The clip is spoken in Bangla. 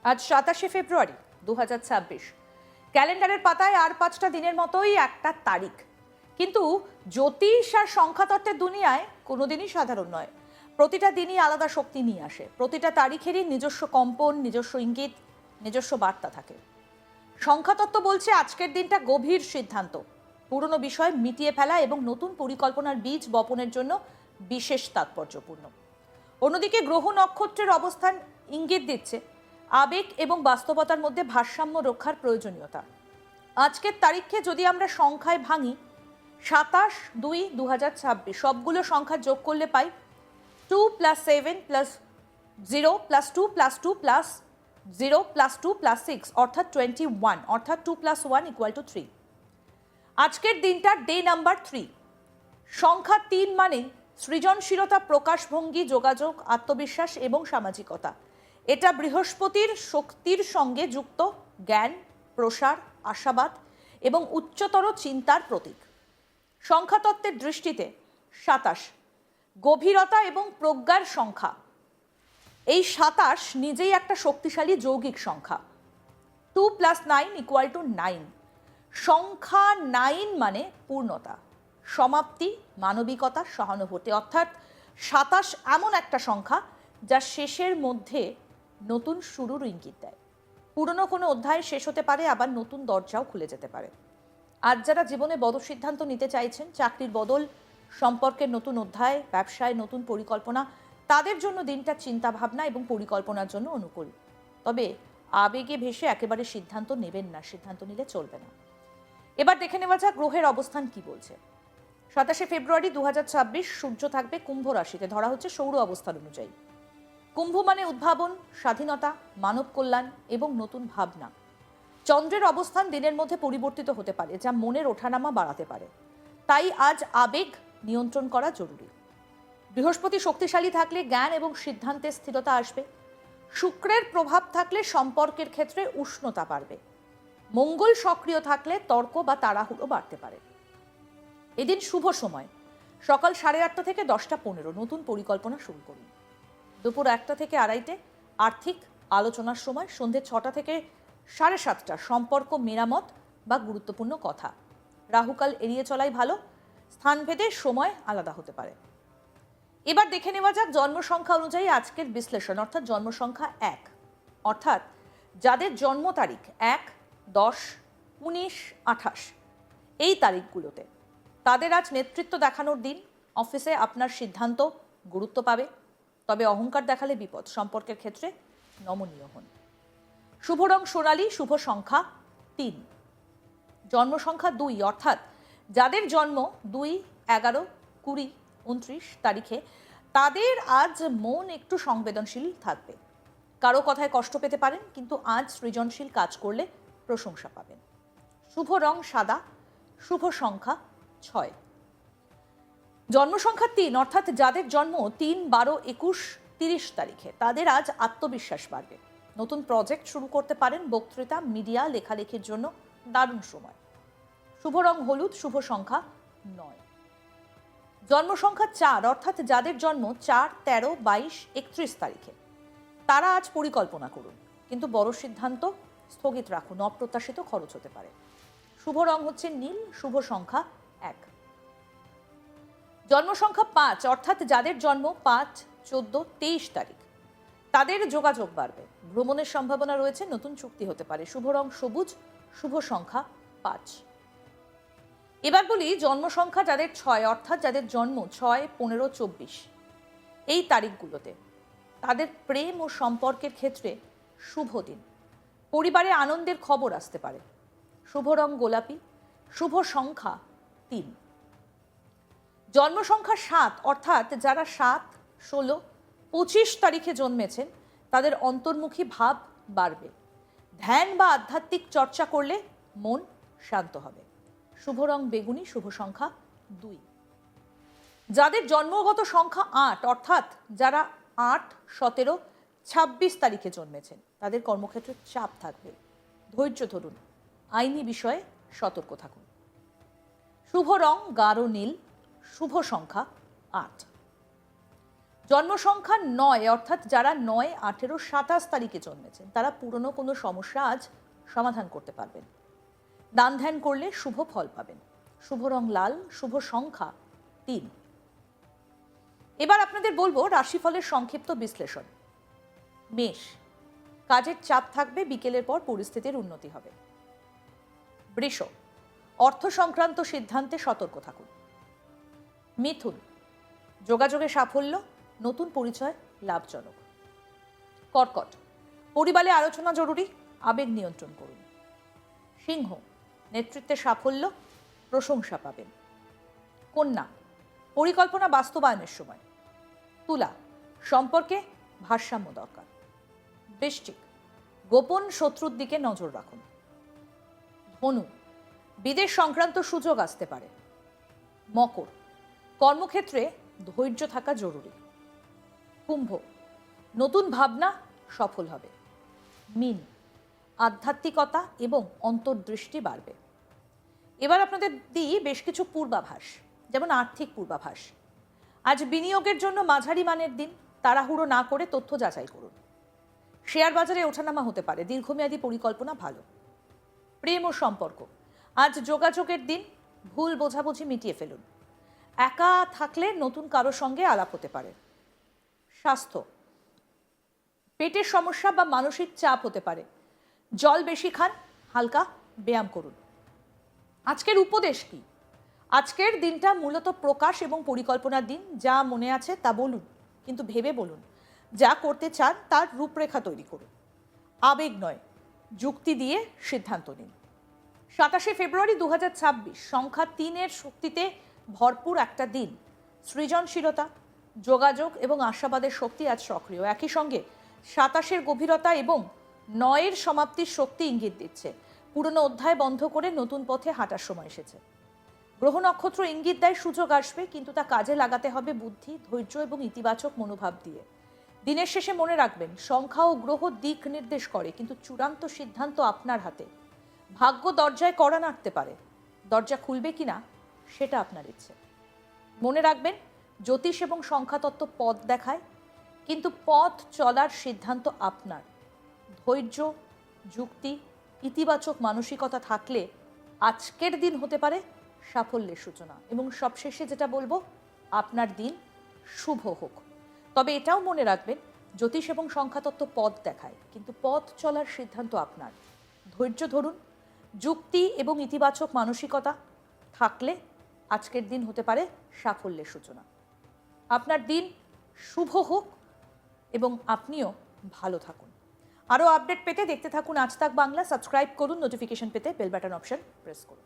আজ 27শে ফেব্রুয়ারি 2026। ক্যালেন্ডারের পাতায় আর 5টা দিনের মতোই একটা তারিখ, কিন্তু জ্যোতিষ আর সংখ্যাতত্ত্বের দুনিয়ায় কোনোদিনই সাধারণ নয়। প্রতিটা দিনই আলাদা শক্তি নিয়ে আসে, প্রতিটা তারিখেরই নিজস্ব কম্পন, নিজস্ব ইঙ্গিত, নিজস্ব বার্তা থাকে। সংখ্যাতত্ত্ব বলছে আজকের দিনটা গভীর সিদ্ধান্ত, পুরনো বিষয় মিটিয়ে ফেলা এবং নতুন পরিকল্পনার বীজ বপনের জন্য বিশেষ তাৎপর্যপূর্ণ। অন্যদিকে গ্রহ নক্ষত্রের অবস্থান ইঙ্গিত দিচ্ছে আবেগ এবং বাস্তবতার মধ্যে ভারসাম্য রক্ষার প্রয়োজনীয়তা। আজকের তারিখকে যদি আমরা সংখ্যায় ভাঙি, 27/2/2026, সবগুলো সংখ্যা যোগ করলে পাই 2 + 7 + 0 + 2 + 2 + 0 + 2 + 6 অর্থাৎ 21, অর্থাৎ 2 + 1 = 3। আজকের দিনটার ডে নাম্বার 3। সংখ্যা 3 মানে সৃজনশীলতা, প্রকাশভঙ্গি, যোগাযোগ, আত্মবিশ্বাস এবং সামাজিকতা। এটা বৃহস্পতির শক্তির সঙ্গে যুক্ত জ্ঞান, প্রসার, আশাবাদ এবং উচ্চতর চিন্তার প্রতীক। সংখ্যাতত্ত্বের দৃষ্টিতে 27 গভীরতা এবং প্রজ্ঞার সংখ্যা। এই 27 নিজেই একটা শক্তিশালী যৌগিক সংখ্যা। 2 + 9 = 9। সংখ্যা 9 মানে পূর্ণতা, সমাপ্তি, মানবিকতা, সহানুভূতি। অর্থাৎ 27 এমন একটা সংখ্যা যা শেষের মধ্যে নতুন শুরুর ইঙ্গিত দেয়। পুরনো কোনো অধ্যায় শেষ হতে পারে, আবার নতুন দরজাও খুলে যেতে পারে। আজ যারা জীবনে বড় সিদ্ধান্ত নিতে চাইছেন, চাকরির বদল, সম্পর্কের নতুন অধ্যায়, ব্যবসায় নতুন পরিকল্পনা, তাদের জন্য দিনটা চিন্তা ভাবনা এবং পরিকল্পনার জন্য অনুকূল। তবে আবেগে ভেসে একেবারে সিদ্ধান্ত নেবেন না, সিদ্ধান্ত নিলে চলবে না। এবার দেখে নেওয়া যাক গ্রহের অবস্থান কি বলছে। 27শে ফেব্রুয়ারি 2026 সূর্য থাকবে কুম্ভ রাশিতে, ধরা হচ্ছে সৌর অবস্থান অনুযায়ী। কুম্ভ মানে উদ্ভাবন, স্বাধীনতা, মানব কল্যাণ এবং নতুন ভাবনা। চন্দ্রের অবস্থান দিনের মধ্যে পরিবর্তিত হতে পারে, যা মনের ওঠানামা বাড়াতে পারে। তাই আজ আবেগ নিয়ন্ত্রণ করা জরুরি। বৃহস্পতি শক্তিশালী থাকলে জ্ঞান এবং সিদ্ধান্তে স্থিরতা আসবে। শুক্রের প্রভাব থাকলে সম্পর্কের ক্ষেত্রে উষ্ণতা বাড়বে। মঙ্গল সক্রিয় থাকলে তর্ক বা তাড়াহুড়ো বাড়তে পারে। এদিন শুভ সময় সকাল 8:30 থেকে 10:15, নতুন পরিকল্পনা শুরু করুন। দুপুর 1টা থেকে 2:30 আর্থিক আলোচনার সময়। সন্ধ্যে 6টা থেকে 7:30 সম্পর্ক মেরামত বা গুরুত্বপূর্ণ কথা। রাহুকাল এড়িয়ে চলাই ভালো, স্থানভেদে সময় আলাদা হতে পারে। এবার দেখে নেওয়া যাক জন্ম সংখ্যা অনুযায়ী আজকের বিশ্লেষণ, অর্থাৎ জন্ম সংখ্যা 1, অর্থাৎ যাদের জন্ম তারিখ 1, 10, 19, 28 এই তারিখগুলোতে, তাদের আজ নেতৃত্ব দেখানোর দিন। অফিসে আপনার সিদ্ধান্ত গুরুত্ব পাবে, তবে অহংকার দেখালে বিপদ। সম্পর্কের ক্ষেত্রে নমনীয় হন। শুভ রং সোনালী, শুভ সংখ্যা 3। জন্ম সংখ্যা 2, অর্থাৎ যাদের জন্ম 2, 11, 20, 29 তারিখে, তাদের আজ মন একটু সংবেদনশীল থাকবে। কারো কথায় কষ্ট পেতে পারেন, কিন্তু আজ সৃজনশীল কাজ করলে প্রশংসা পাবেন। শুভ রং সাদা, শুভ সংখ্যা 6। জন্ম সংখ্যা 3, অর্থাৎ যাদের জন্ম 3, 12, 21, 30 তারিখে, তাদের আজ আত্মবিশ্বাস বাড়বে। নতুন প্রজেক্ট শুরু করতে পারেন। বক্তৃতা, মিডিয়া, লেখালেখির জন্য দারুণ সময়। শুভ রং হলুদ, শুভ সংখ্যা 9। জন্ম সংখ্যা 4, অর্থাৎ যাদের জন্ম 4, 13, 22, 31 তারিখে, তারা আজ পরিকল্পনা করুন, কিন্তু বড় সিদ্ধান্ত স্থগিত রাখুন, অপ্রত্যাশিত খরচ হতে পারে। শুভ রং হচ্ছে নীল, শুভ সংখ্যা 1। জন্ম সংখ্যা 5, অর্থাৎ যাদের জন্ম 5, 14, 23 তারিখ, তাদের যোগাযোগ বাড়বে। ভ্রমণের সম্ভাবনা রয়েছে, নতুন চুক্তি হতে পারে। শুভ রং সবুজ, শুভ সংখ্যা 5। এবার বলি জন্ম সংখ্যা যাদের 6, অর্থাৎ যাদের জন্ম 6, 15, 24 এই তারিখগুলোতে, তাদের প্রেম ও সম্পর্কের ক্ষেত্রে শুভ দিন। পরিবারে আনন্দের খবর আসতে পারে। শুভ রং গোলাপি, শুভ সংখ্যা 3। জন্ম সংখ্যা 7, অর্থাৎ যারা 7, 16, 25 তারিখে জন্মেছেন, তাদের অন্তর্মুখী ভাব বাড়বে। ধ্যান বা আধ্যাত্মিক চর্চা করলে মন শান্ত হবে। শুভ রং বেগুনি, শুভ সংখ্যা 2। যাদের জন্মগত সংখ্যা 8, অর্থাৎ যারা 8, 17, 26 তারিখে জন্মেছেন, তাদের কর্মক্ষেত্রে চাপ থাকবে। ধৈর্য ধরুন, আইনি বিষয়ে সতর্ক থাকুন। শুভ রং গাঢ় নীল, শুভ সংখ্যা 8। জন্ম সংখ্যা 9 অর্থাৎ যারা 9, 18, 27 তারিখে জন্মেছেন তারা পুরনো কোনো সমস্যা আজ সমাধান করতে পারবেন। দান ধ্যান করলে শুভ ফল পাবেন। শুভ রং লাল, শুভ সংখ্যা 3। এবার আপনাদের বলবো রাশিফলের সংক্ষিপ্ত বিশ্লেষণ। মেষ, কাজের চাপ থাকবে, বিকেলের পর পরিস্থিতির উন্নতি হবে। বৃষ, অর্থ সংক্রান্ত সিদ্ধান্তে সতর্ক থাকুন। মিথুন, যোগাযোগে সাফল্য, নতুন পরিচয় লাভজনক। কর্কট, পরিবারে আলোচনা জরুরি, আবেগ নিয়ন্ত্রণ করুন। সিংহ, নেতৃত্বে সাফল্য, প্রশংসা পাবেন। কন্যা, পরিকল্পনা বাস্তবায়নের সময়। তুলা, সম্পর্কে ভারসাম্য দরকার। বৃশ্চিক, গোপন শত্রুর দিকে নজর রাখুন। ধনু, বিদেশ সংক্রান্ত সুযোগ আসতে পারে। মকর, কর্মক্ষেত্রে ধৈর্য থাকা জরুরি। কুম্ভ, নতুন ভাবনা সফল হবে। মীন, আধ্যাত্মিকতা এবং অন্তর্দৃষ্টি বাড়বে। এবার আপনাদের দিই বেশ কিছু পূর্বাভাস, যেমন আর্থিক পূর্বাভাস। আজ বিনিয়োগের জন্য মাঝারি মানের দিন, তাড়াহুড়ো না করে তথ্য যাচাই করুন। শেয়ার বাজারে ওঠানামা হতে পারে, দীর্ঘমেয়াদী পরিকল্পনা ভালো। প্রেম ও সম্পর্ক, আজ যোগাযোগের দিন, ভুল বোঝাবুঝি মিটিয়ে ফেলুন। একা থাকলে নতুন কারো সঙ্গে আলাপ হতে পারে। স্বাস্থ্য, পেটের সমস্যা বা মানসিক চাপ হতে পারে। জল বেশি খান, হালকা ব্যায়াম করুন। আজকের উপদেশ কি? আজকের দিনটা মূলত প্রকাশ এবং পরিকল্পনার দিন। যা মনে আছে তা বলুন, কিন্তু ভেবে বলুন। যা করতে চান তার রূপরেখা তৈরি করুন। আবেগ নয়, যুক্তি দিয়ে সিদ্ধান্ত নিন। 27শে ফেব্রুয়ারি 2026, সংখ্যা 3-এর শক্তিতে ভরপুর একটা দিন। সৃজনশীলতা, যোগাযোগ এবং আশাবাদের শক্তি আজ সক্রিয়। একই সঙ্গে 27-এর গভীরতা এবং 9-এর সমাপ্তির শক্তি ইঙ্গিত দিচ্ছে পুরনো অধ্যায় বন্ধ করে নতুন পথে হাঁটার সময় এসেছে। গ্রহ নক্ষত্র ইঙ্গিত দেয় সুযোগ আসবে, কিন্তু তা কাজে লাগাতে হবে বুদ্ধি, ধৈর্য এবং ইতিবাচক মনোভাব দিয়ে। দিনের শেষে মনে রাখবেন, সংখ্যা ও গ্রহ দিক নির্দেশ করে, কিন্তু চূড়ান্ত সিদ্ধান্ত আপনার হাতে। ভাগ্য দরজায় কড়া নাড়তে পারে, দরজা খুলবে কিনা সেটা আপনার ইচ্ছে। মনে রাখবেন, জ্যোতিষ এবং সংখ্যাতত্ত্ব পথ দেখায়, কিন্তু পথ চলার সিদ্ধান্ত আপনার। ধৈর্য, যুক্তি, ইতিবাচক মানসিকতা থাকলে আজকের দিন হতে পারে সাফল্যের সূচনা। এবং সবশেষে যেটা বলবো, আপনার দিন শুভ হোক। তবে এটাও মনে রাখবেন, জ্যোতিষ এবং সংখ্যাতত্ত্ব পথ দেখায়, কিন্তু পথ চলার সিদ্ধান্ত আপনার। ধৈর্য ধরুন, যুক্তি এবং ইতিবাচক মানসিকতা থাকলে আজকের দিন হতে পারে সাফল্যের সূচনা। আপনার দিন শুভ হোক এবং আপনিও ভালো থাকুন। আরও আপডেট পেতে দেখতে থাকুন আজ তাক বাংলা। সাবস্ক্রাইব করুন, নোটিফিকেশন পেতে বেল বাটন অপশন প্রেস করুন।